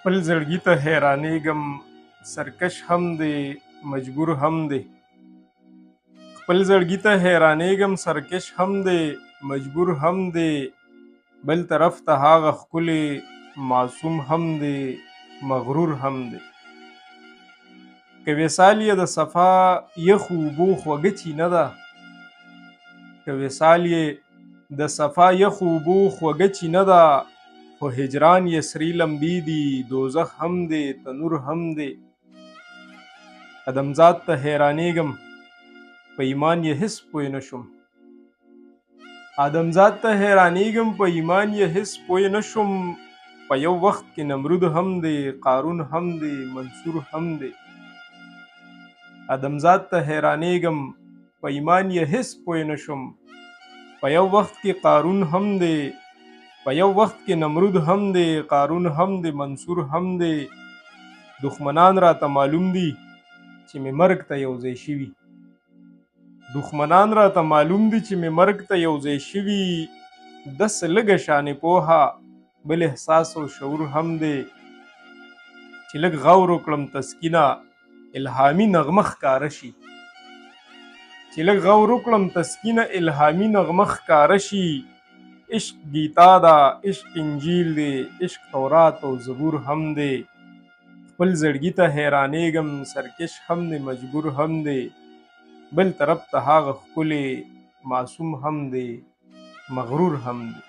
خپل زړګي ته حیرانېږم، سرکش هم دی مجبور هم دی. خپل زړګي ته حیرانېږم، سرکش هم دی مجبور هم دی. بل طرف ته هاغه ښکلی معصوم هم دی مغرور هم دی. که وصال یې د صفا یخو اوبو خوږه چینه ده، که وصال یې د صفا یخو اوبو خوږه چینه ده، خو هجران یې سرې لمبې دي دوزخ هم دی تنور هم دی. ادمزاد ته حیرانېږم، په ایمان یې هېڅ پوی نه شوم. ادمزاد ته حیرانېږم، په ایمان یې هېڅ پوی نه شوم. په یو وخت کې نمرود هم دی قارون هم دی منصور هم دی. ادمزاد ته حیرانېږم، په ایمان یې هېڅ پوی نه شوم. په یو وخت کې قارون هم دی، په یو وخت کې نمرود هم دی قارون هم دی منصور هم دی. دښمنان راته معلوم دي چې مې مرګ ته یو ځای شوي. دښمنان راته معلوم دي چې مې مرګ ته یو ځای شوي. داسې لږه شانې پوهه بل احساس او شعور هم دی چې لږ غور وکړم تسکینه الهامي نغمه ښکاره شي. چې لږ غور وکړم تسکینه الهامي نغمه ښکاره شي. عشق گیتا ده، عشق انجیل دی، عشق تورات او زبور هم دی. خپل زړګي ته حیرانېږم، سرکش هم دی مجبور هم دی. بل طرف ته هاغه ښکلی معصوم هم دی مغرور هم دی.